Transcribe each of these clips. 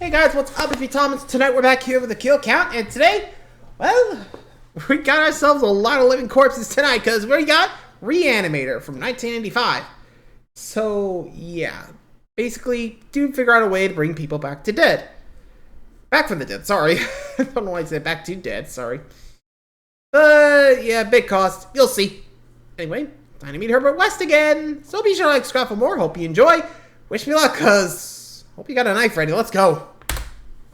Hey guys, what's up? It's me, Thomas. Tonight we're back here with the kill count, and today, well, we got ourselves a lot of living corpses tonight, because we got Re-Animator from 1985. So, yeah. Basically, dude figure out a way to bring people back to dead. Back from the dead, sorry. I don't know why I said back to dead, sorry. Yeah, big cost. You'll see. Anyway, time to meet Herbert West again. So be sure to like, subscribe for more. Hope you enjoy. Wish me luck, cause hope you got a knife ready. Let's go.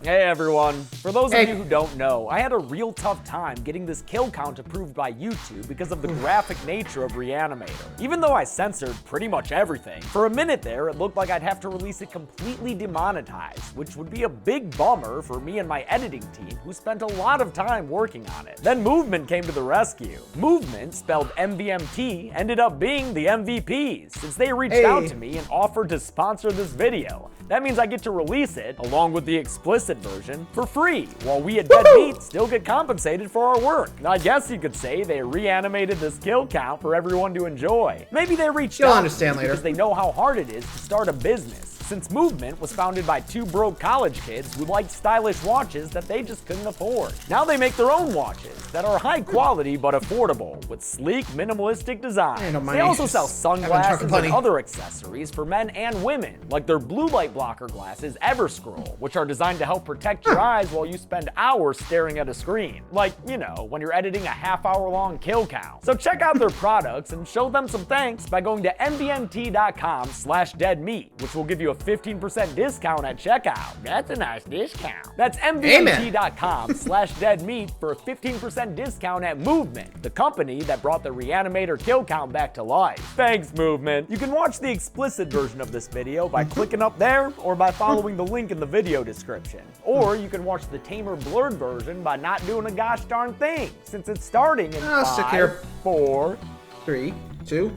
Hey everyone, for those of you who don't know, I had a real tough time getting this kill count approved by YouTube because of the graphic nature of Reanimator. Even though I censored pretty much everything, for a minute there it looked like I'd have to release it completely demonetized, which would be a big bummer for me and my editing team who spent a lot of time working on it. Then Movement came to the rescue. Movement, spelled MVMT, ended up being the MVPs since they reached out to me and offered to sponsor this video. That means I get to release it, along with the explicit version, for free, while we at Dead Meat still get compensated for our work. I guess you could say they reanimated this kill count for everyone to enjoy. Maybe they reached out because they know how hard it is to start a business, since Movement was founded by two broke college kids who liked stylish watches that they just couldn't afford. Now they make their own watches that are high quality but affordable, with sleek, minimalistic design. They also sell sunglasses and other accessories for men and women, like their blue light blocker glasses Everscroll, which are designed to help protect your eyes while you spend hours staring at a screen. Like, you know, when you're editing a half-hour-long kill count. So check out their products and show them some thanks by going to mvmt.com/deadmeat, which will give you a 15% discount at checkout. That's a nice discount. That's mvmt.com/deadmeat for a 15% discount at Movement, the company that brought the Reanimator kill count back to life. Thanks, Movement. You can watch the explicit version of this video by clicking up there or by following the link in the video description. Or you can watch the tamer blurred version by not doing a gosh darn thing, since it's starting in 5, 4, 3, 2,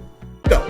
go.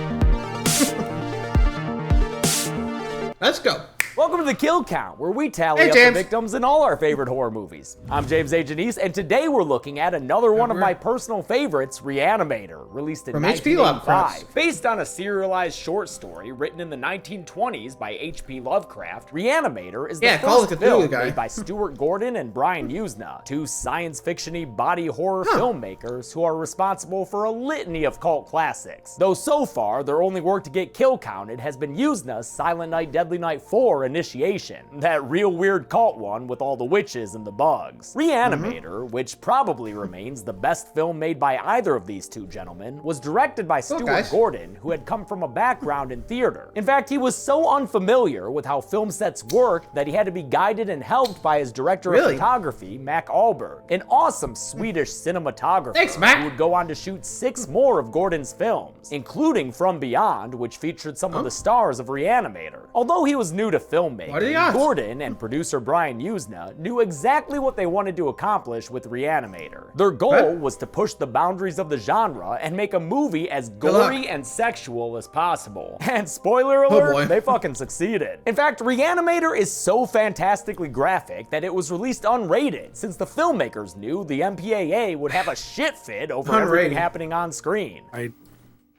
Let's go. Welcome to the Kill Count, where we tally up the victims in all our favorite horror movies. I'm James A. Janice, and today we're looking at another one of my personal favorites, Reanimator, released in 1985. Based on a serialized short story written in the 1920s by H.P. Lovecraft, Reanimator is the first film made by Stuart Gordon and Brian Usna, two science fiction-y body horror filmmakers who are responsible for a litany of cult classics. Though so far, their only work to get kill counted has been Usna's Silent Night, Deadly Night 4 Initiation, that real weird cult one with all the witches and the bugs. Reanimator, which probably remains the best film made by either of these two gentlemen, was directed by Stuart Gordon, who had come from a background in theater. In fact, he was so unfamiliar with how film sets work that he had to be guided and helped by his director of photography, Mac Ahlberg, an awesome Swedish cinematographer who would go on to shoot 6 more of Gordon's films, including From Beyond, which featured some of the stars of Reanimator. Although he was new to filmmaking, Gordon and producer Brian Usna knew exactly what they wanted to accomplish with Reanimator. Their goal was to push the boundaries of the genre and make a movie as gory and sexual as possible. And spoiler alert, they fucking succeeded. In fact, Reanimator is so fantastically graphic that it was released unrated, since the filmmakers knew the MPAA would have a shit fit over everything happening on screen. I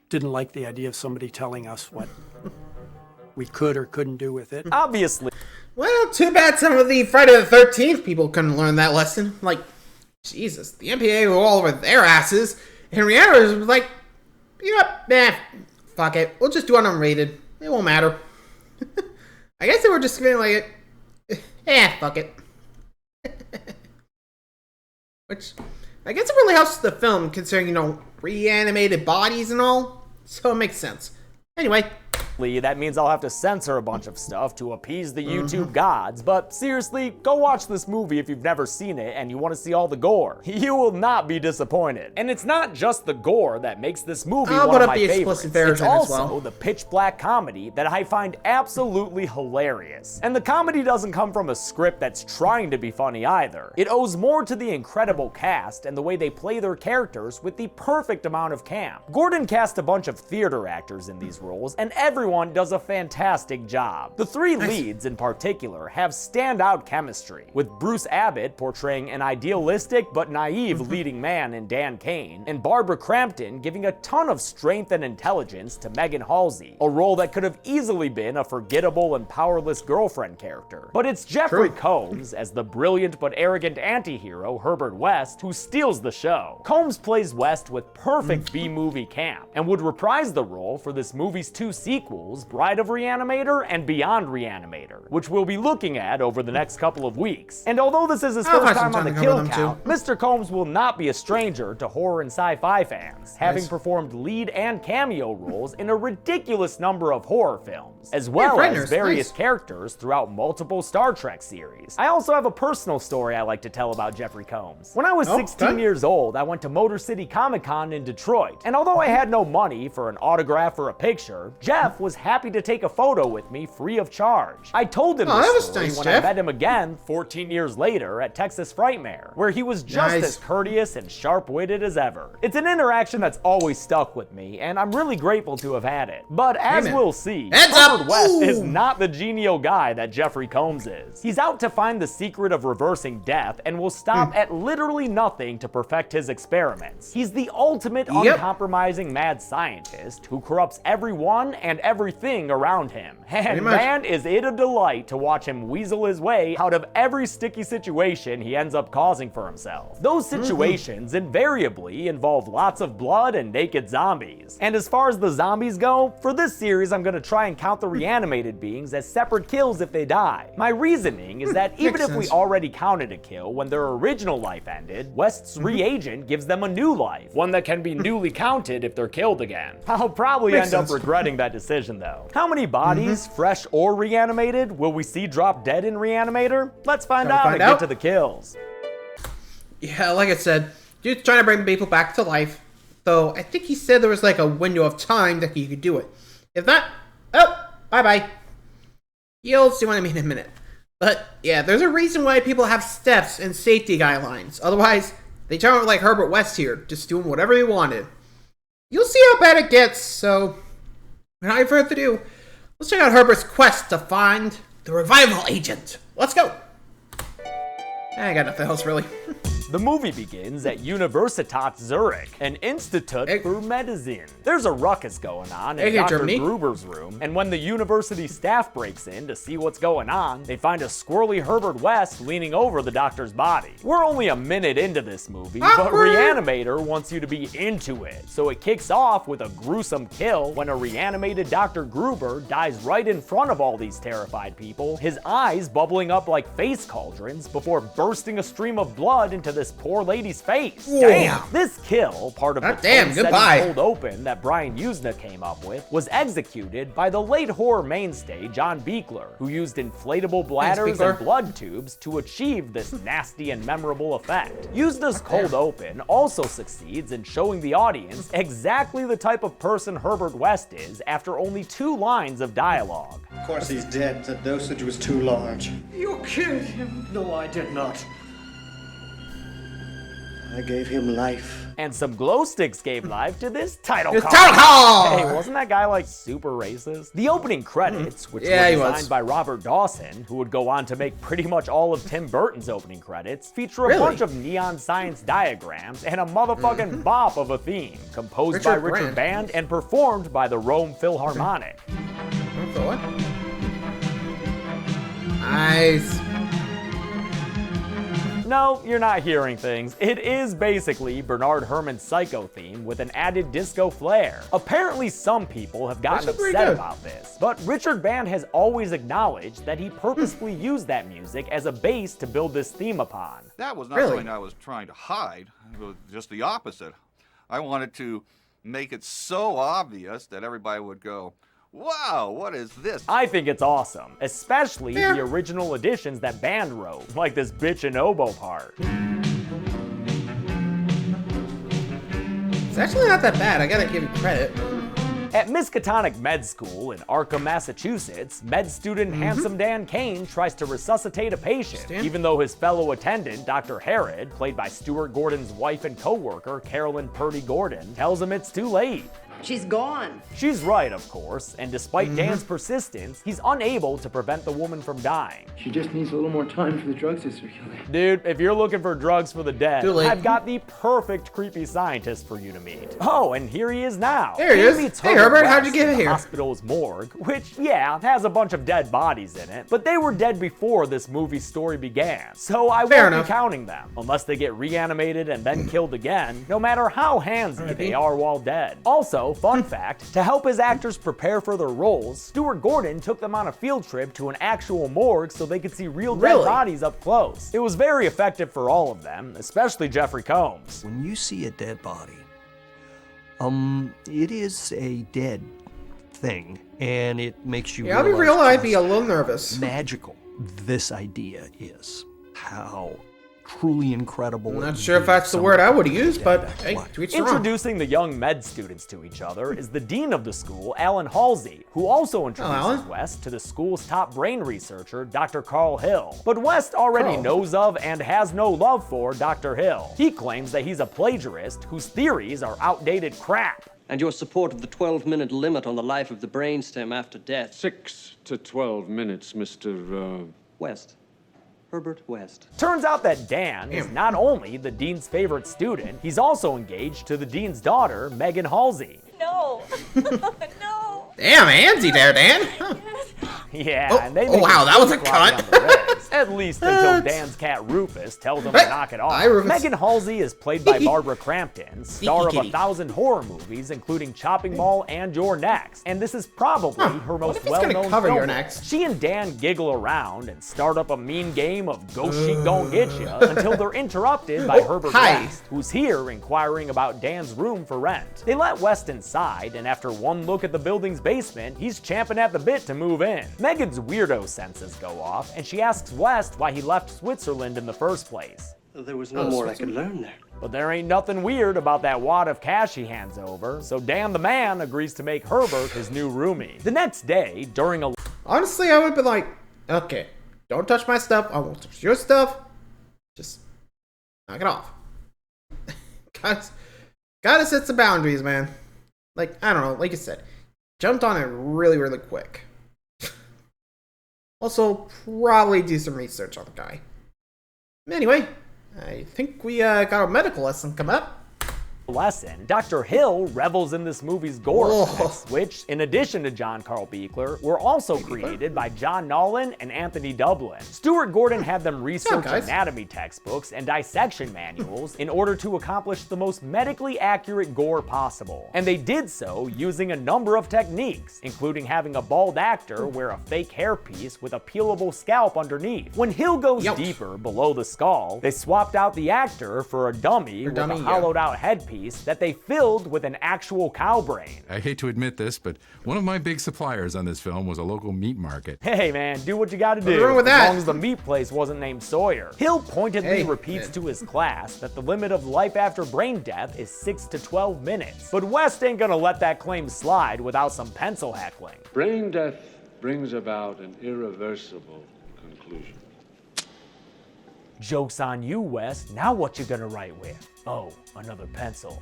didn't like the idea of somebody telling us what we could or couldn't do with it. Obviously. Well, too bad some of the Friday the 13th people couldn't learn that lesson. Like, Jesus, the MPA were all over their asses, and Reanimator was like, you know what, fuck it, we'll just do it unrated. It won't matter. I guess they were just feeling like it. Fuck it. Which, I guess it really helps the film, considering, you know, reanimated bodies and all, so it makes sense. Anyway. That means I'll have to censor a bunch of stuff to appease the YouTube gods, but seriously, go watch this movie if you've never seen it and you want to see all the gore. You will not be disappointed. And it's not just the gore that makes this movie one of my favorites. It's also the pitch black comedy that I find absolutely hilarious. And the comedy doesn't come from a script that's trying to be funny either. It owes more to the incredible cast and the way they play their characters with the perfect amount of camp. Gordon cast a bunch of theater actors in these roles, and every everyone does a fantastic job. The three leads in particular have standout chemistry, with Bruce Abbott portraying an idealistic but naive leading man in Dan Cain, and Barbara Crampton giving a ton of strength and intelligence to Megan Halsey, a role that could have easily been a forgettable and powerless girlfriend character. But it's Jeffrey Combs as the brilliant but arrogant anti-hero Herbert West who steals the show. Combs plays West with perfect B-movie camp, and would reprise the role for this movie's two sequels, Bride of Reanimator and Beyond Reanimator, which we'll be looking at over the next couple of weeks. And although this is his first time on the kill count, Mr. Combs will not be a stranger to horror and sci-fi fans, having performed lead and cameo roles in a ridiculous number of horror films, as well as various characters throughout multiple Star Trek series. I also have a personal story I like to tell about Jeffrey Combs. When I was 16 years old, I went to Motor City Comic Con in Detroit, and although I had no money for an autograph or a picture, Jeff was happy to take a photo with me free of charge. I told him this story when I met him again 14 years later at Texas Frightmare, where he was just as courteous and sharp-witted as ever. It's an interaction that's always stuck with me, and I'm really grateful to have had it. But as we'll see, Herbert West is not the genial guy that Jeffrey Combs is. He's out to find the secret of reversing death and will stop at literally nothing to perfect his experiments. He's the ultimate uncompromising mad scientist who corrupts everyone and everything around him. And man, is it a delight to watch him weasel his way out of every sticky situation he ends up causing for himself. Those situations invariably involve lots of blood and naked zombies. And as far as the zombies go, for this series I'm gonna try and count the reanimated beings as separate kills if they die. My reasoning is that even if we already counted a kill when their original life ended, West's reagent gives them a new life, one that can be newly counted if they're killed again. I'll probably end up regretting that decision though. How many bodies, fresh or reanimated, will we see drop dead in Reanimator? Let's find out and get to the kills. Yeah, like I said, dude's trying to bring people back to life. So I think he said there was like a window of time that he could do it. If not, bye-bye. You'll see what I mean in a minute. But yeah, there's a reason why people have steps and safety guidelines. Otherwise, they turn out like Herbert West here, just doing whatever he wanted. You'll see how bad it gets, so without any further ado, let's check out Herbert's quest to find the revival agent. Let's go! I got nothing else really. The movie begins at Universitat Zurich, an institute for medicine. There's a ruckus going on in Dr. Gruber's room, and when the university staff breaks in to see what's going on, they find a squirrely Herbert West leaning over the doctor's body. We're only a minute into this movie, but Reanimator wants you to be into it, so it kicks off with a gruesome kill when a reanimated Dr. Gruber dies right in front of all these terrified people, his eyes bubbling up like face cauldrons before bursting a stream of blood into this poor lady's face. Damn! This kill, part of the cold open that Brian Usna came up with, was executed by the late horror mainstay John Buechler, who used inflatable bladders and blood tubes to achieve this nasty and memorable effect. Usna's cold open also succeeds in showing the audience exactly the type of person Herbert West is after only 2 lines of dialogue. Of course he's dead. The dosage was too large. You killed him. No, I did not. I gave him life. And some glow sticks gave life to this title card. Hey, wasn't that guy like super racist? The opening credits, which were designed by Robert Dawson, who would go on to make pretty much all of Tim Burton's opening credits, feature a bunch of neon science diagrams and a motherfucking bop of a theme, composed by Richard Band and performed by the Rome Philharmonic. Nice. No, you're not hearing things. It is basically Bernard Herrmann's Psycho theme with an added disco flair. Apparently some people have gotten upset about this, but Richard Band has always acknowledged that he purposefully used that music as a base to build this theme upon. That was not something I was trying to hide. It was just the opposite. I wanted to make it so obvious that everybody would go, wow, what is this? I think it's awesome, especially the original additions that Band wrote, like this bitch and oboe part. It's actually not that bad, I gotta give you credit. At Miskatonic Med School in Arkham, Massachusetts, med student Handsome Dan Cain tries to resuscitate a patient, even though his fellow attendant, Dr. Herod, played by Stuart Gordon's wife and co-worker, Carolyn Purdy Gordon, tells him it's too late. She's gone. She's right, of course, and despite Dan's persistence, he's unable to prevent the woman from dying. She just needs a little more time for the drugs to circulate. Dude, if you're looking for drugs for the dead, Too late. I've got the perfect creepy scientist for you to meet. Oh, and here he is now. There he is. Hey, Herbert, how'd you get in the here? Hospital's morgue, which, yeah, has a bunch of dead bodies in it, but they were dead before this movie's story began, so I won't be counting them, unless they get reanimated and then killed again, no matter how handsy they are while dead. Also, fun fact, to help his actors prepare for their roles, Stuart Gordon took them on a field trip to an actual morgue so they could see real dead bodies up close. It was very effective for all of them, especially Jeffrey Combs. When you see a dead body, it is a dead thing, and it makes you I'll be real, I'd be a little nervous. Magical this idea is. How truly incredible. I'm not sure if that's the word I would use, but hey, to each their own. Introducing the young med students to each other is the dean of the school, Alan Halsey, who also introduces West to the school's top brain researcher, Dr. Carl Hill. But West already knows of and has no love for Dr. Hill. He claims that he's a plagiarist whose theories are outdated crap. And your support of the 12-minute limit on the life of the brainstem after death. 6 to 12 minutes, Mr. West. Herbert West. Turns out that Dan is not only the dean's favorite student, he's also engaged to the dean's daughter, Megan Halsey. No. No. Damn, handsy there, Dan. Huh. Yeah, and they make wow, that was a cut. At least until Dan's cat Rufus tells him to knock it off. Megan Halsey is played by Barbara Crampton, star of 1,000 horror movies, including Chopping Mall and You're Next. And this is probably her most well-known film. She and Dan giggle around and start up a mean game of Ghost Sheep Gon' Get Ya until they're interrupted by Herbert West, who's here inquiring about Dan's room for rent. They let West inside, and after one look at the building's basement, he's champing at the bit to move in. Megan's weirdo senses go off, and she asks West why he left Switzerland in the first place. There was no more I could learn there. But there ain't nothing weird about that wad of cash he hands over, so Dan the man agrees to make Herbert his new roomie. The next day, during a... Honestly, I would be like, okay, don't touch my stuff, I won't touch your stuff, just knock it off. Gotta set some boundaries, man. Like, I don't know, like I said, jumped on it really, really quick. Also, probably do some research on the guy. Anyway, I think we got a medical lesson coming up. Dr. Hill revels in this movie's gore effects, which, in addition to John Carl Buechler, were also created by John Nolan and Anthony Dublin. Stuart Gordon had them research anatomy textbooks and dissection manuals in order to accomplish the most medically accurate gore possible. And they did so using a number of techniques, including having a bald actor wear a fake hairpiece with a peelable scalp underneath. When Hill goes deeper below the skull, they swapped out the actor for a dummy with a hollowed out headpiece that they filled with an actual cow brain. I hate to admit this, but one of my big suppliers on this film was a local meat market. Hey man, do what you gotta do, as long as the meat place wasn't named Sawyer. Hill pointedly repeats to his class that the limit of life after brain death is 6 to 12 minutes. But West ain't gonna let that claim slide without some pencil heckling. Brain death brings about an irreversible conclusion. Joke's on you, West. Now what you gonna write with? Oh, another pencil.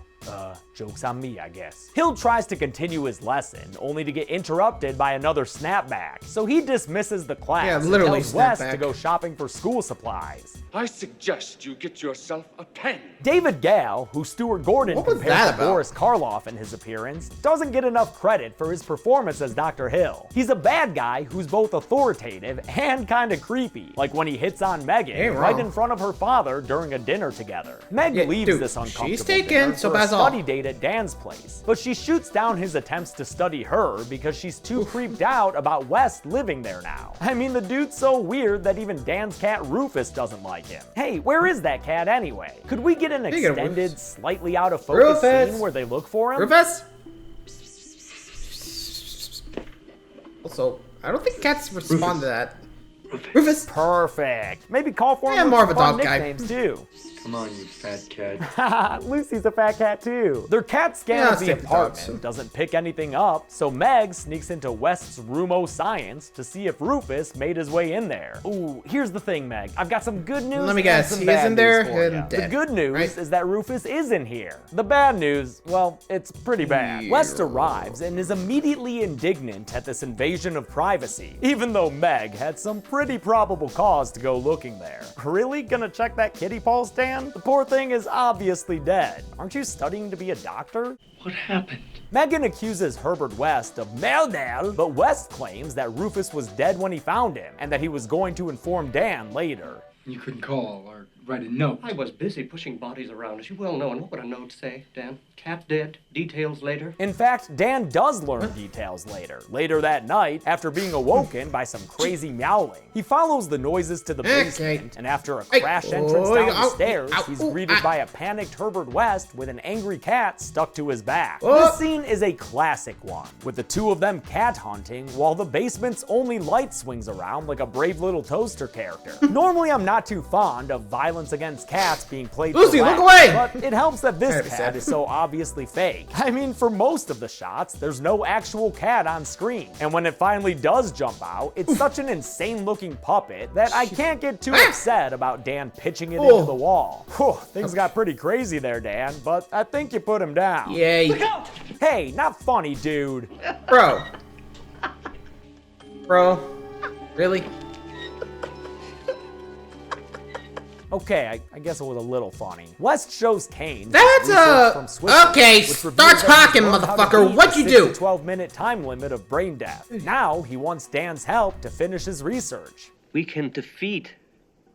Joke's on me, I guess. Hill tries to continue his lesson, only to get interrupted by another snapback. So he dismisses the class and tells West to go shopping for school supplies. I suggest you get yourself a pen. David Gale, who Stuart Gordon compares to Boris Karloff in his appearance, doesn't get enough credit for his performance as Dr. Hill. He's a bad guy who's both authoritative and kinda creepy, like when he hits on Megan right in front of her father during a dinner together. Meg leaves this uncomfortable dinner for a study date at Dan's place, but she shoots down his attempts to study her because she's too creeped out about West living there now. I mean, the dude's so weird that even Dan's cat Rufus doesn't like him. Hey, where is that cat anyway? Could we get an extended, slightly out of focus scene where they look for him? Rufus? Also, I don't think cats respond to that. Rufus. Perfect. Maybe call for him Yeah, with more of a fun dog guy. nicknames too. Come on, you fat cat. Lucy's a fat cat too. Their cat scan Yeah, of the stick to dogs. apartment doesn't pick anything up, so Meg sneaks into West's room o' science to see if Rufus made his way in there. Ooh, here's the thing, Meg. I've got some good news. Let me and guess, some he bad is in there news for and ya. dead, The good news right? is that Rufus is in here. The bad news, well, it's pretty bad. West arrives and is immediately indignant at this invasion of privacy, even though Meg had some pretty probable cause to go looking there. Really gonna check that kitty paw stand? The poor thing is obviously dead. Aren't you studying to be a doctor? What happened? Megan accuses Herbert West of murder, but West claims that Rufus was dead when he found him and that he was going to inform Dan later. You couldn't call or write a note. I was busy pushing bodies around, as you well know, and what would a note say, Dan? Cat dead, details later? In fact, Dan does learn details later. Later that night, after being awoken by some crazy meowing, he follows the noises to the basement, and after a crash entrance down the stairs, he's greeted by a panicked Herbert West with an angry cat stuck to his back. This scene is a classic one, with the two of them cat hunting while the basement's only light swings around like a brave little toaster character. Normally, I'm not too fond of violence against cats being played Lucy, for look laughs, away! but it helps that this cat sad. is so obviously fake. I mean, for most of the shots, there's no actual cat on screen. And when it finally does jump out, it's such an insane looking puppet that I can't get too upset about Dan pitching it into the wall. Whew, things got pretty crazy there, Dan, but I think you put him down. Yay. Hey, not funny, dude. Bro. Really? Okay, I guess it was a little funny. West shows Kane. That's okay, start talking, motherfucker. What'd you do? 12-minute time limit of brain death. Now he wants Dan's help to finish his research. We can defeat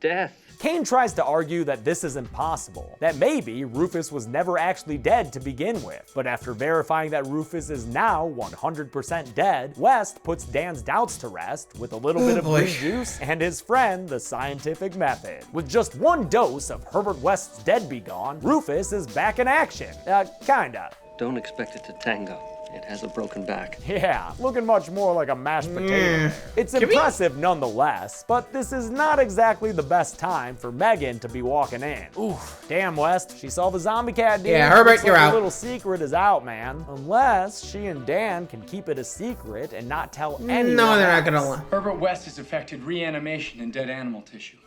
death. Kane tries to argue that this is impossible, that maybe Rufus was never actually dead to begin with. But after verifying that Rufus is now 100% dead, West puts Dan's doubts to rest with a little bit of green juice and his friend, the scientific method. With just one dose of Herbert West's Dead Be Gone, Rufus is back in action. Kinda. Don't expect it to tango. It has a broken back. Yeah, looking much more like a mashed potato. It's impressive nonetheless, but this is not exactly the best time for Megan to be walking in. Oof, damn West, she saw the zombie cat dude. Yeah, Herbert, you're out. The little secret is out, man. Unless she and Dan can keep it a secret and not tell anyone. No, they're not gonna lie. Herbert West has affected reanimation in dead animal tissue.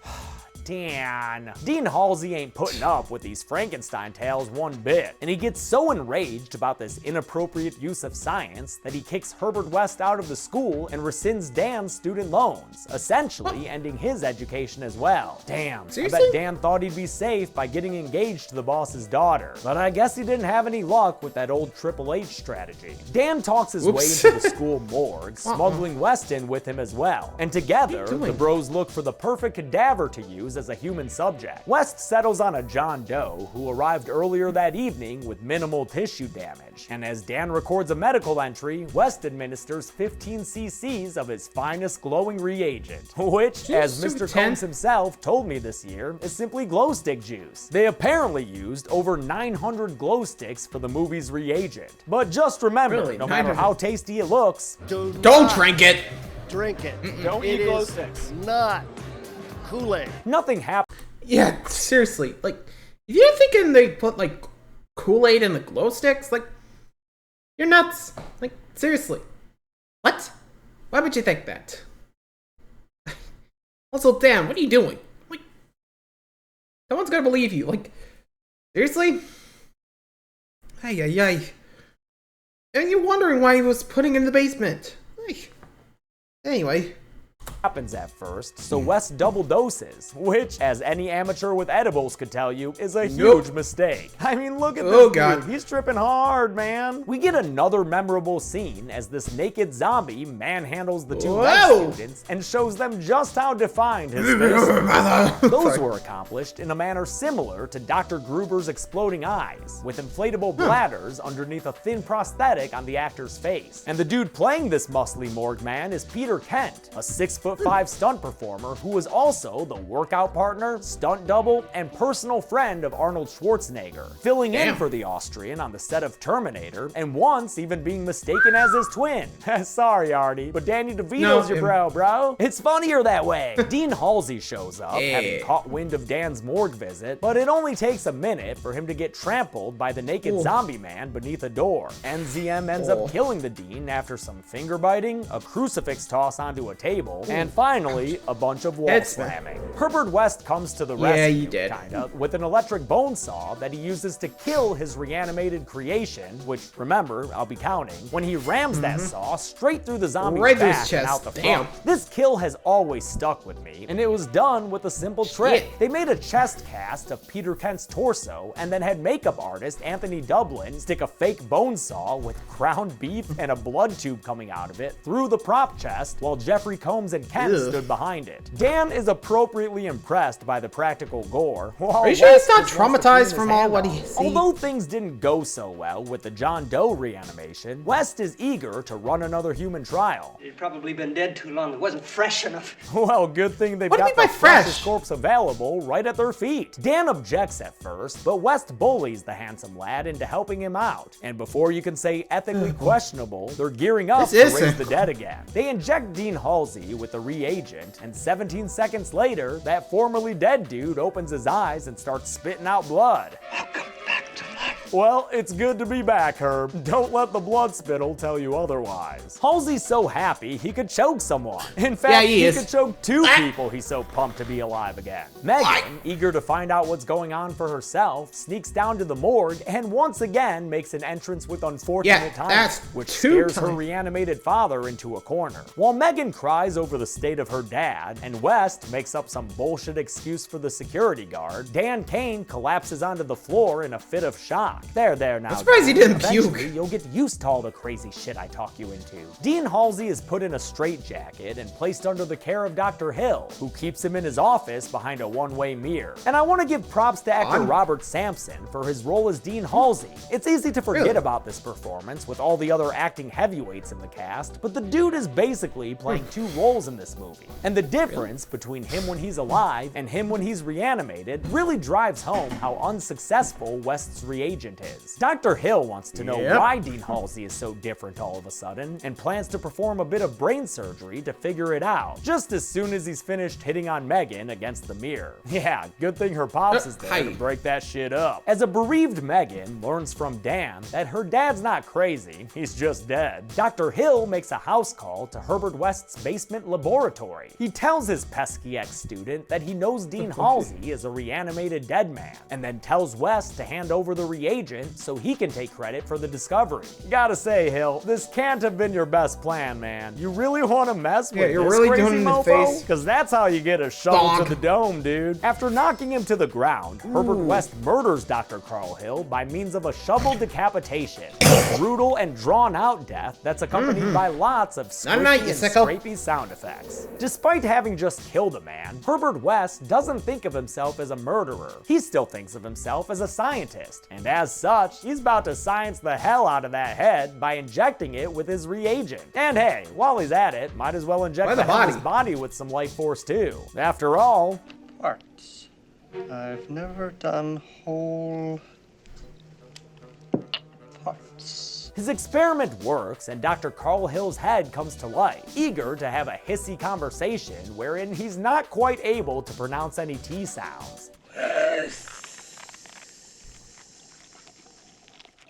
Dan. Dean Halsey ain't putting up with these Frankenstein tales one bit, and he gets so enraged about this inappropriate use of science that he kicks Herbert West out of the school and rescinds Dan's student loans, essentially ending his education as well. Damn, Seriously? I bet Dan thought he'd be safe by getting engaged to the boss's daughter, but I guess he didn't have any luck with that old Triple H strategy. Dan talks his way into the school morgue, smuggling West in with him as well, and together, the bros look for the perfect cadaver to use as a human subject. West settles on a John Doe who arrived earlier that evening with minimal tissue damage, and as Dan records a medical entry, West administers 15 cc's of his finest glowing reagent, which, as Mr. Combs himself told me this year, is simply glow stick juice. They apparently used over 900 glow sticks for the movie's reagent. But just remember, no matter how tasty it looks, don't drink it. Drink it. Don't eat glow sticks. Not Kool-Aid. Nothing happened. Yeah, seriously. Like, if you're thinking they put, like, Kool-Aid in the glow sticks, like, you're nuts. Like, seriously. What? Why would you think that? Also, Dan, what are you doing? Like, no one's gonna believe you. Like, seriously? Ay, ay, ay. And you're wondering why he was putting in the basement. Like, anyway. Happens at first, so West double doses, which, as any amateur with edibles could tell you, is a huge mistake. I mean, look at this dude. He's tripping hard, man. We get another memorable scene as this naked zombie manhandles the two med students and shows them just how defined his face is. Those were accomplished in a manner similar to Dr. Gruber's exploding eyes, with inflatable bladders underneath a thin prosthetic on the actor's face. And the dude playing this muscly morgue man is Peter Kent, a 6'5" stunt performer who was also the workout partner, stunt double, and personal friend of Arnold Schwarzenegger, filling in for the Austrian on the set of Terminator, and once even being mistaken as his twin. Sorry, Arnie, but Danny DeVito's your bro. It's funnier that way. Dean Halsey shows up, having caught wind of Dan's morgue visit, but it only takes a minute for him to get trampled by the naked zombie man beneath a door. NZM ends up killing the Dean after some finger biting, a crucifix toss onto a table, and finally, a bunch of wall slamming. Herbert West comes to the rescue, kinda, with an electric bone saw that he uses to kill his reanimated creation, which, remember, I'll be counting, when he rams that saw straight through the zombie's back and out the front. This kill has always stuck with me, and it was done with a simple trick. They made a chest cast of Peter Kent's torso and then had makeup artist Anthony Dublin stick a fake bone saw with ground beef and a blood tube coming out of it through the prop chest while Jeffrey Combs and Kent stood behind it. Dan is appropriately impressed by the practical gore. Are you sure he's not traumatized from all what he's seen? Although things didn't go so well with the John Doe reanimation, West is eager to run another human trial. He'd probably been dead too long. It wasn't fresh enough. Well, good thing they've got the freshest corpse available right at their feet. Dan objects at first, but West bullies the handsome lad into helping him out. And before you can say ethically questionable, they're gearing up to raise the dead again. They inject Dean Halsey with the reagent, and 17 seconds later, that formerly dead dude opens his eyes and starts spitting out blood. Well, it's good to be back, Herb. Don't let the blood spittle tell you otherwise. Halsey's so happy he could choke someone. In fact, he could choke 2 people. He's so pumped to be alive again. Megan, eager to find out what's going on for herself, sneaks down to the morgue and once again makes an entrance with unfortunate timing, which scares her reanimated father into a corner. While Megan cries over the state of her dad and West makes up some bullshit excuse for the security guard, Dan Kane collapses onto the floor in a fit of shock. There now. I'm surprised he didn't Eventually, puke. You'll get used to all the crazy shit I talk you into. Dean Halsey is put in a straitjacket and placed under the care of Dr. Hill, who keeps him in his office behind a one-way mirror. And I want to give props to actor Robert Sampson for his role as Dean Halsey. It's easy to forget about this performance with all the other acting heavyweights in the cast, but the dude is basically playing 2 roles in this movie. And the difference between him when he's alive and him when he's reanimated really drives home how unsuccessful West's reagent is. Dr. Hill wants to know why Dean Halsey is so different all of a sudden and plans to perform a bit of brain surgery to figure it out, just as soon as he's finished hitting on Megan against the mirror. Yeah, good thing her pops is there to break that shit up. As a bereaved Megan learns from Dan that her dad's not crazy, he's just dead, Dr. Hill makes a house call to Herbert West's basement laboratory. He tells his pesky ex-student that he knows Dean Halsey is a reanimated dead man, and then tells West to hand over the reagent so he can take credit for the discovery. Gotta say, Hill, this can't have been your best plan, man. You really want to mess with you're this really crazy doing it in the mofo? face. Because that's how you get a shovel to the dome, dude. After knocking him to the ground, Herbert West murders Dr. Carl Hill by means of a shovel decapitation. A brutal and drawn-out death that's accompanied by lots of squishy and scrapey sound effects. Despite having just killed a man, Herbert West doesn't think of himself as a murderer. He still thinks of himself as a scientist, and as such, he's about to science the hell out of that head by injecting it with his reagent. And hey, while he's at it, might as well inject the hell of his body with some life force too. After all, Parts. I've never done whole parts. his experiment works and Dr. Carl Hill's head comes to life, eager to have a hissy conversation wherein he's not quite able to pronounce any T sounds.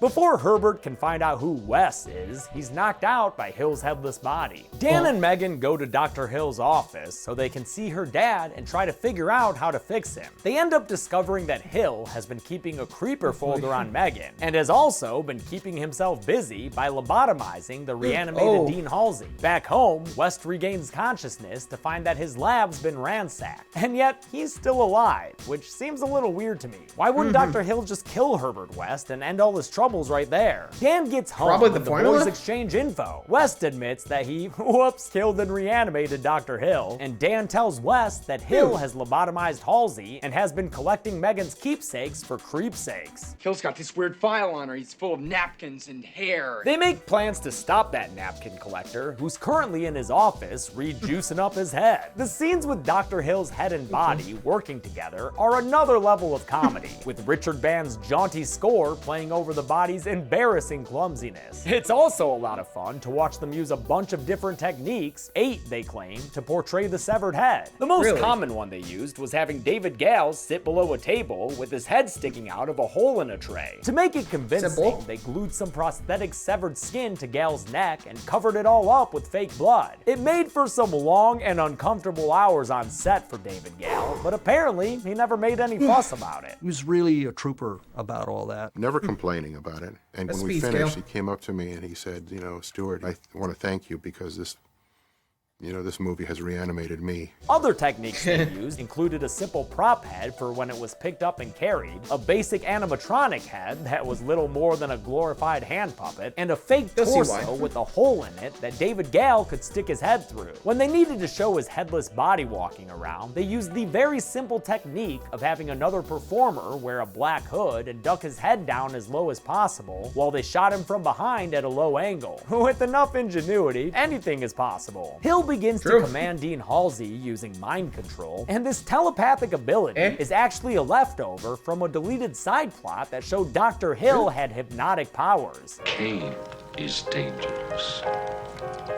Before Herbert can find out who Wes is, he's knocked out by Hill's headless body. Dan and Megan go to Dr. Hill's office so they can see her dad and try to figure out how to fix him. They end up discovering that Hill has been keeping a creeper folder on Megan, and has also been keeping himself busy by lobotomizing the reanimated Dean Halsey. Back home, West regains consciousness to find that his lab's been ransacked, and yet he's still alive, which seems a little weird to me. Why wouldn't Dr. Hill just kill Herbert West and end all this trouble troubles right there. Dan gets home Probably and the the formula? boys exchange info. West admits that he, whoops, killed and reanimated Dr. Hill, and Dan tells West that Hill has lobotomized Halsey and has been collecting Megan's keepsakes for creepsakes. Hill's got this weird file on her. He's full of napkins and hair. They make plans to stop that napkin collector, who's currently in his office rejuicing up his head. The scenes with Dr. Hill's head and body working together are another level of comedy, with Richard Band's jaunty score playing over the body's embarrassing clumsiness. It's also a lot of fun to watch them use a bunch of different techniques, 8 they claim, to portray the severed head. The most common one they used was having David Gale sit below a table with his head sticking out of a hole in a tray. To make it convincing, they glued some prosthetic severed skin to Gale's neck and covered it all up with fake blood. It made for some long and uncomfortable hours on set for David Gale, but apparently he never made any fuss about it. He was really a trooper about all that. Never complaining about it. And when we finished, he came up to me and he said, you know, Stuart, I want to thank you because this movie has reanimated me. Other techniques they used included a simple prop head for when it was picked up and carried, a basic animatronic head that was little more than a glorified hand puppet, and a fake torso with a hole in it that David Gale could stick his head through. When they needed to show his headless body walking around, they used the very simple technique of having another performer wear a black hood and duck his head down as low as possible while they shot him from behind at a low angle. With enough ingenuity, anything is possible. Hill begins to command Dean Halsey using mind control, and this telepathic ability is actually a leftover from a deleted side plot that showed Dr. Hill had hypnotic powers. Pain is dangerous.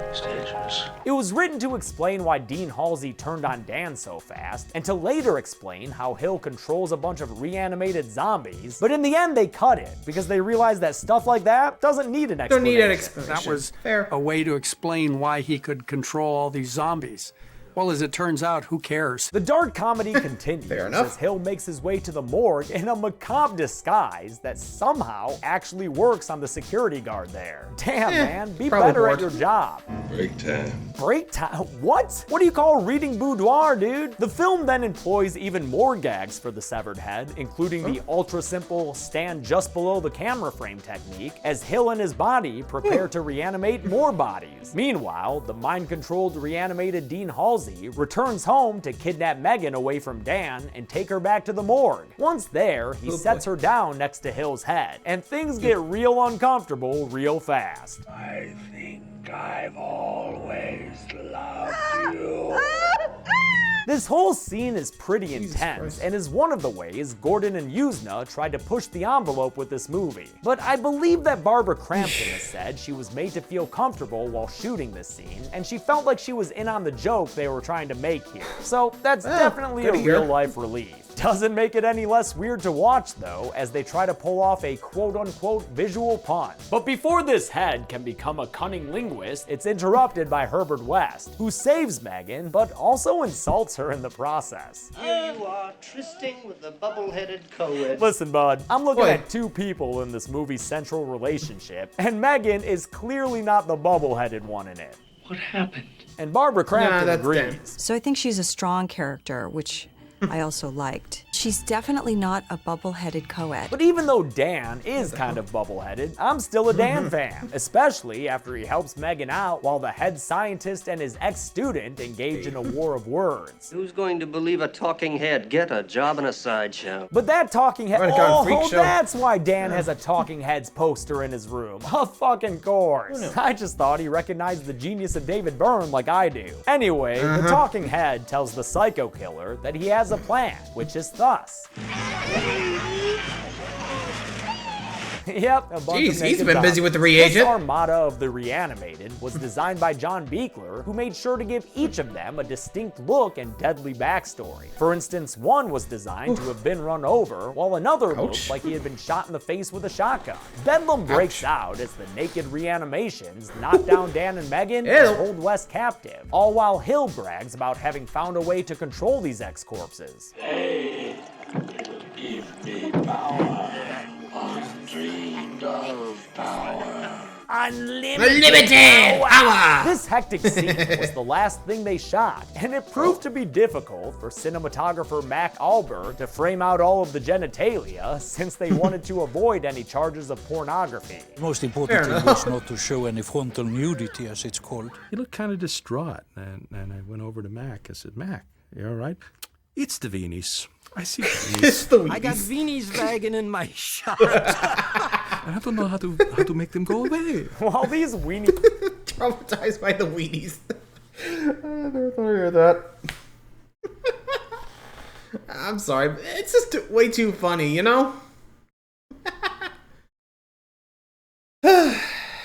It's dangerous. It was written to explain why Dean Halsey turned on Dan so fast, and to later explain how Hill controls a bunch of reanimated zombies, but in the end they cut it, because they realized that stuff like that doesn't need an explanation. Don't need an explanation. That was a way to explain why he could control all these zombies. Well, as it turns out, who cares? The dark comedy continues as Hill makes his way to the morgue in a macabre disguise that somehow actually works on the security guard there. Damn, man, be better at your job. Break time. Break time? What? What do you call reading boudoir, dude? The film then employs even more gags for the severed head, including the ultra-simple stand just below the camera frame technique, as Hill and his body prepare to reanimate more bodies. Meanwhile, the mind-controlled reanimated Dean Halsey returns home to kidnap Megan away from Dan and take her back to the morgue. Once there, he sets her down next to Hill's head, and things get real uncomfortable real fast. I think I've always loved you. This whole scene is pretty intense and is one of the ways Gordon and Yuzna tried to push the envelope with this movie. But I believe that Barbara Crampton has said she was made to feel comfortable while shooting this scene, and she felt like she was in on the joke they were trying to make here. So that's definitely a real-life relief. Doesn't make it any less weird to watch though, as they try to pull off a quote-unquote visual pun. But before this head can become a cunning linguist, it's interrupted by Herbert West, who saves Megan, but also insults her in the process. Here you are, trysting with the bubble-headed co-ed. Listen, bud, I'm looking at two people in this movie's central relationship, and Megan is clearly not the bubble-headed one in it. What happened? And Barbara Crampton agrees. So I think she's a strong character, which I also liked. She's definitely not a bubble-headed co-ed. But even though Dan is kind of bubble-headed, I'm still a Dan fan, especially after he helps Megan out while the head scientist and his ex-student engage in a war of words. Who's going to believe a talking head? Get a job in a sideshow. But that talking head, that's why Dan has a Talking Heads poster in his room. Of fucking course. I just thought he recognized the genius of David Byrne like I do. Anyway, the Talking Head tells the psycho killer that he has a plan, which is thus. Yep, a bunch of he's been busy with the reagent. This armada of the Reanimated was designed by John Buechler, who made sure to give each of them a distinct look and deadly backstory. For instance, one was designed to have been run over, while another looked like he had been shot in the face with a shotgun. Bedlam breaks out as the naked Reanimations knock down Dan and Megan and hold West captive, all while Hill brags about having found a way to control these ex-corpses. Hey, give me power. Dreamed of power. unlimited power. This hectic scene was the last thing they shot, and it proved to be difficult for cinematographer Mac Albert to frame out all of the genitalia since they wanted to avoid any charges of pornography. The most important thing was not to show any frontal nudity, as it's called. He looked kind of distraught, and I went over to Mac. I said, Mac, you all right? It's the weenies. I see weenies. I got weenies wagging in my shop. I don't know how to make them go away. Well, these weenies... Traumatized by the weenies. I never thought I'd hear that. I'm sorry, it's just way too funny, you know?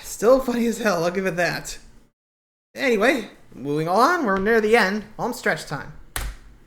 Still funny as hell, I'll give it that. Anyway, moving on, we're near the end. Home stretch time.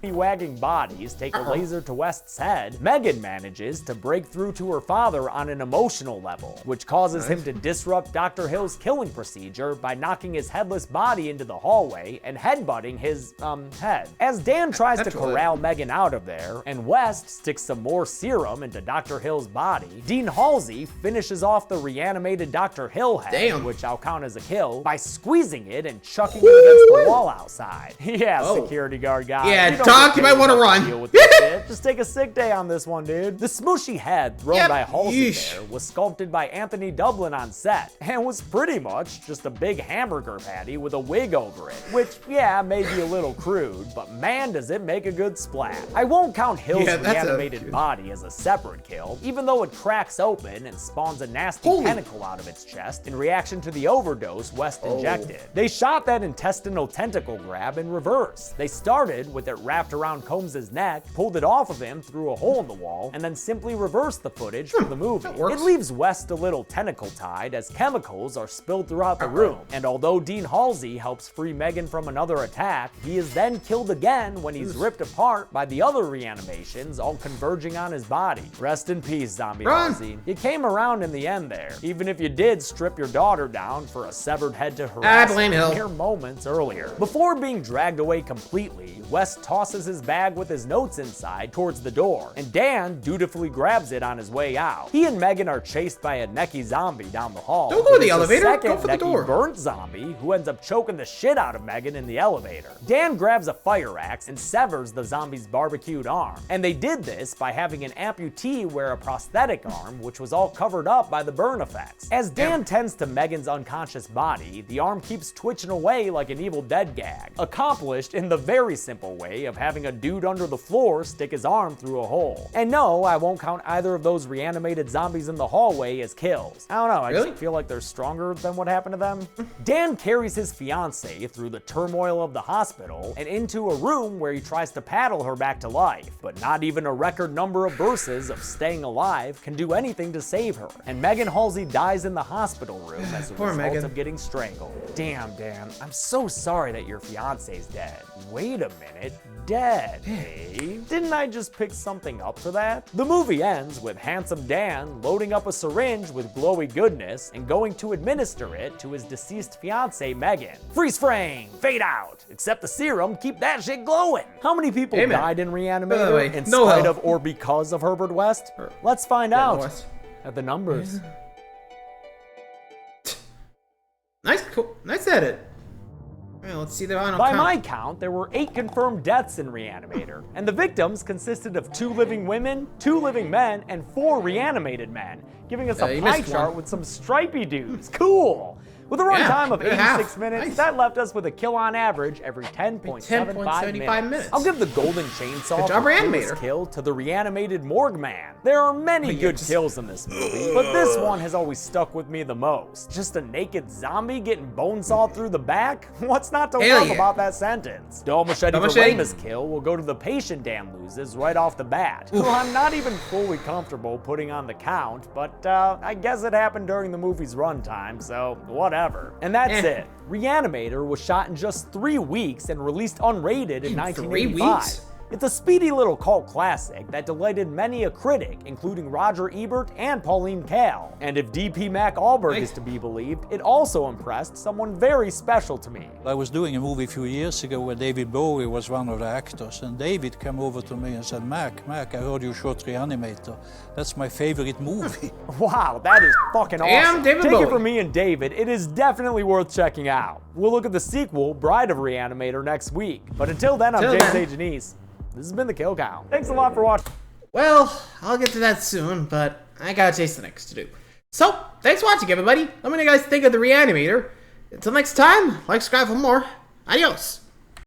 Wagging bodies take a laser to West's head, Megan manages to break through to her father on an emotional level, which causes him to disrupt Dr. Hill's killing procedure by knocking his headless body into the hallway and headbutting his, head. As Dan tries to corral Megan out of there, and West sticks some more serum into Dr. Hill's body, Dean Halsey finishes off the reanimated Dr. Hill head, which I'll count as a kill, by squeezing it and chucking it against the wall outside. Yeah, security guard guy. Yeah, Doc, you might want to run. Deal with this shit. Just take a sick day on this one, dude. The smooshy head thrown by Halsey there was sculpted by Anthony Dublin on set, and was pretty much just a big hamburger patty with a wig over it, which, yeah, may be a little crude, but man, does it make a good splat. I won't count Hill's reanimated body as a separate kill, even though it cracks open and spawns a nasty tentacle out of its chest in reaction to the overdose West injected. They shot that intestinal tentacle grab in reverse. They started with it wrapped around Combs' neck, pulled it off of him through a hole in the wall, and then simply reversed the footage for the movie. It leaves West a little tentacle-tied as chemicals are spilled throughout the room, and although Dean Halsey helps free Megan from another attack, he is then killed again when he's ripped apart by the other reanimations all converging on his body. Rest in peace, Zombie Halsey. You came around in the end there, even if you did strip your daughter down for a severed head to harass mere moments earlier. Before being dragged away completely, West tosses his bag with his notes inside towards the door, and Dan dutifully grabs it on his way out. He and Megan are chased by a necky zombie down the hall. Don't go to the elevator, go for the door. Burnt zombie who ends up choking the shit out of Megan in the elevator. Dan grabs a fire axe and severs the zombie's barbecued arm, and they did this by having an amputee wear a prosthetic arm which was all covered up by the burn effects. As Dan tends to Megan's unconscious body, the arm keeps twitching away like an Evil Dead gag, accomplished in the very simple way of having a dude under the floor stick his arm through a hole. And no, I won't count either of those reanimated zombies in the hallway as kills. I don't know, I just feel like they're stronger than what happened to them. Dan carries his fiancée through the turmoil of the hospital and into a room where he tries to paddle her back to life, but not even a record number of verses of staying alive can do anything to save her. And Megan Halsey dies in the hospital room as a result of getting strangled. Damn, Dan, I'm so sorry that your fiancé's dead. Wait a minute, dead, eh? Didn't I just pick something up for that? The movie ends with handsome Dan loading up a syringe with glowy goodness and going to administer it to his deceased fiancée Megan. Freeze frame, fade out, except the serum, keep that shit glowing. How many people died in Reanimator in spite of or because of Herbert West? Let's find out at the numbers. Nice edit. Well, let's see the final By count. my count, there were 8 confirmed deaths in Reanimator, and the victims consisted of 2 living women, 2 living men, and 4 reanimated men, giving us a pie chart with some stripey dudes. Cool! With a runtime of 86 minutes, that left us with a kill on average every 10.75 minutes. I'll give the golden chainsaw for this kill to the reanimated morgue man. There are many good kills in this movie, but this one has always stuck with me the most. Just a naked zombie getting bone sawed through the back? What's not to love about that sentence? Dull machete for Ramus kill will go to the patient Dan loses right off the bat. Well, I'm not even fully comfortable putting on the count, but I guess it happened during the movie's runtime, so whatever. And that's it. Reanimator was shot in just 3 weeks and released unrated in 1985. It's a speedy little cult classic that delighted many a critic, including Roger Ebert and Pauline Kael. And if DP Mac Ahlberg is to be believed, it also impressed someone very special to me. I was doing a movie a few years ago where David Bowie was one of the actors, and David came over to me and said, Mac, I heard you shot Reanimator. That's my favorite movie. Wow, that is fucking awesome. David Take Bowie. it from me and David, it is definitely worth checking out. We'll look at the sequel, Bride of Reanimator, next week. But until then, I'm James A. Janice. This has been The Kill Count. Thanks a lot for watching. Well, I'll get to that soon, but I got Jason next to do. So, thanks for watching, everybody. Let me know what you guys think of The Reanimator. Until next time, like, subscribe for more. Adios.